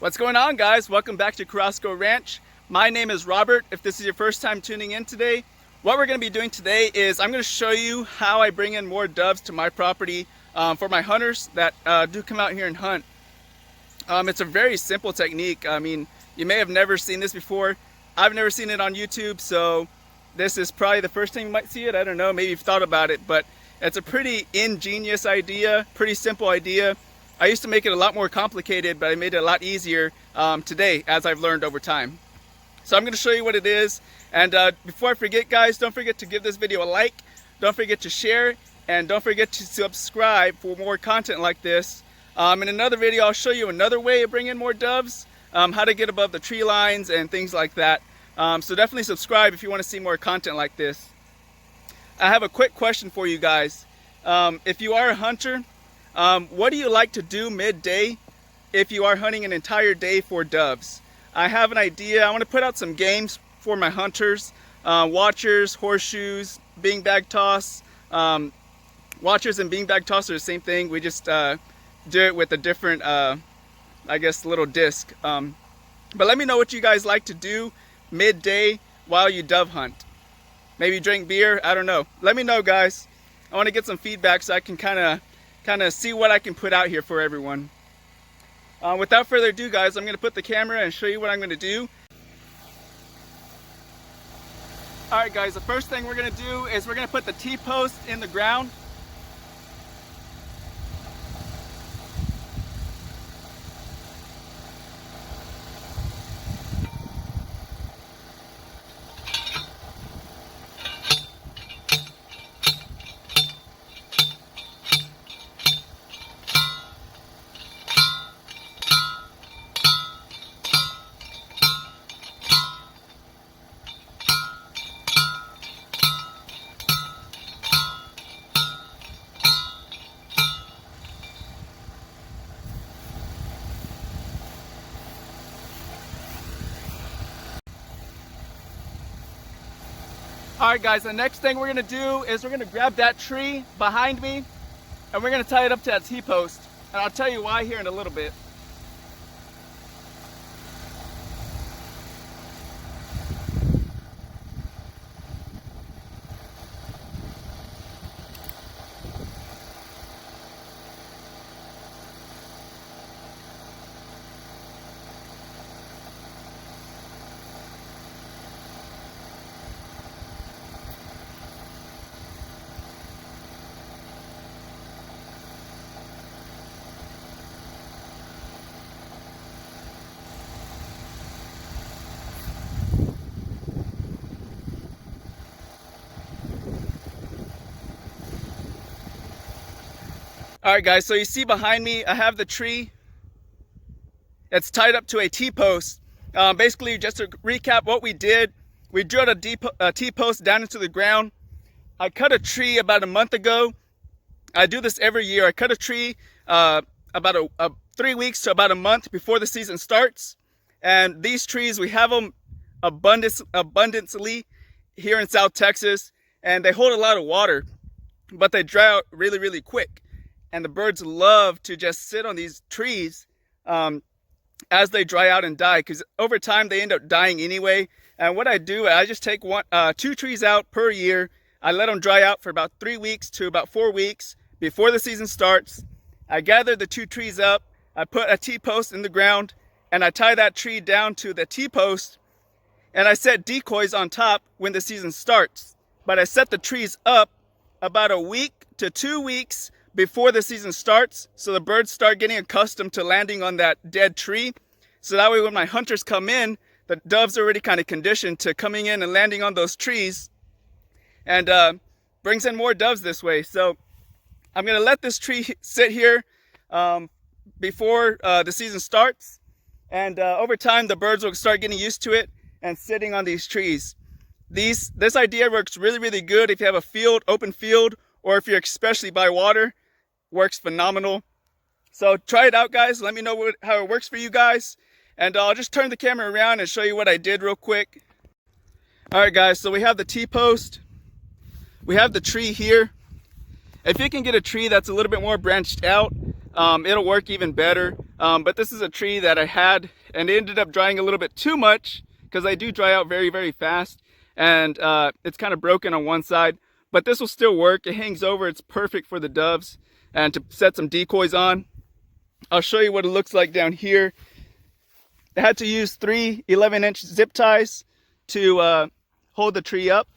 What's going on, guys? Welcome back to Carrasco Ranch. My name is Robert. If this is your first time tuning in today, what we're going to be doing today is I'm going to show you how I bring in more doves to my property for my hunters that do come out here and hunt. It's a very simple technique. I mean, you may have never seen this before. I've never seen it on YouTube, so this is probably the first time you might see it. I don't know, maybe you've thought about it, but it's a pretty ingenious idea, pretty simple idea. I used to make it a lot more complicated, but I made it a lot easier today, as I've learned over time. So I'm going to show you what it is. And before I forget, guys, don't forget to give this video a like. Don't forget to share. And don't forget to subscribe for more content like this. In another video, I'll show you another way of bringing more doves, how to get above the tree lines and things like that. So definitely subscribe if you want to see more content like this. I have a quick question for you guys. If you are a hunter, what do you like to do midday if you are hunting an entire day for doves? I have an idea. I want to put out some games for my hunters, watchers, horseshoes, beanbag toss. Watchers and beanbag toss are the same thing. We just do it with a different, I guess, little disc. But let me know what you guys like to do midday while you dove hunt. Maybe drink beer, I don't know. Let me know, guys. I want to get some feedback so I can kind of see what I can put out here for everyone. Without further ado, guys, I'm going to put the camera and show you what I'm going to do. Alright, guys, the first thing we're going to do is we're going to put the T-post in the ground. Alright, guys, the next thing we're going to do is we're going to grab that tree behind me and we're going to tie it up to that T-post. And I'll tell you why here in a little bit. Alright, guys, so you see behind me, I have the tree. It's tied up to a T-post. Basically, just to recap what we did, we drilled a T-post down into the ground. I cut a tree about a month ago. I do this every year. I cut a tree about 3 weeks to about a month before the season starts. And these trees, we have them abundantly here in South Texas. And they hold a lot of water, but they dry out really, really quick. And the birds love to just sit on these trees as they dry out and die, because over time they end up dying anyway. And what I do, I just take 2 trees out per year. I let them dry out for about 3 weeks to about 4 weeks before the season starts. I gather the 2 trees up, I put a T-post in the ground, and I tie that tree down to the T-post, and I set decoys on top when the season starts. But I set the trees up about a week to 2 weeks before the season starts, so the birds start getting accustomed to landing on that dead tree. So that way when my hunters come in, the doves are already kind of conditioned to coming in and landing on those trees, and brings in more doves this way. So I'm going to let this tree sit here before the season starts, and over time the birds will start getting used to it and sitting on these trees. This idea works really, really good if you have a field, open field, or if you're especially by water. Works phenomenal. So try it out, guys. Let me know how it works for you guys. And I'll just turn the camera around and show you what I did real quick. Alright, guys, so we have the T-post. We have the tree here. If you can get a tree that's a little bit more branched out, it'll work even better. But this is a tree that I had, and it ended up drying a little bit too much, because I do dry out very, very fast, and it's kind of broken on one side. But this will still work. It hangs over. It's perfect for the doves and to set some decoys on. I'll show you what it looks like down here. I had to use 3 11-inch zip ties to hold the tree up.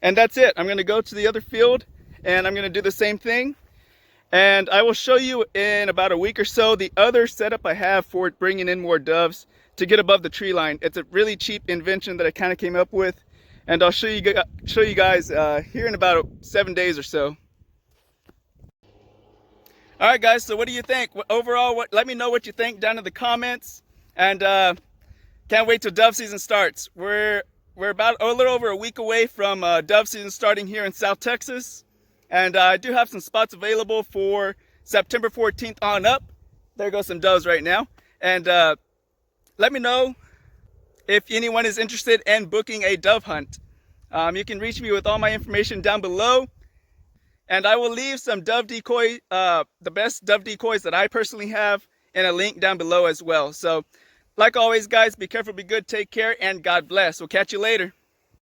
And that's it. I'm going to go to the other field and I'm going to do the same thing. And I will show you in about a week or so the other setup I have for bringing in more doves to get above the tree line. It's a really cheap invention that I kind of came up with. And I'll show you guys here in about 7 days or so. All right, guys, so what do you think? Overall, let me know what you think down in the comments. And can't wait till dove season starts. We're about a little over a week away from dove season starting here in South Texas. And I do have some spots available for September 14th on up. There go some doves right now. And let me know if anyone is interested in booking a dove hunt. You can reach me with all my information down below. And I will leave some dove decoy, the best dove decoys that I personally have, in a link down below as well. So, like always, guys, be careful, be good, take care, and God bless. We'll catch you later.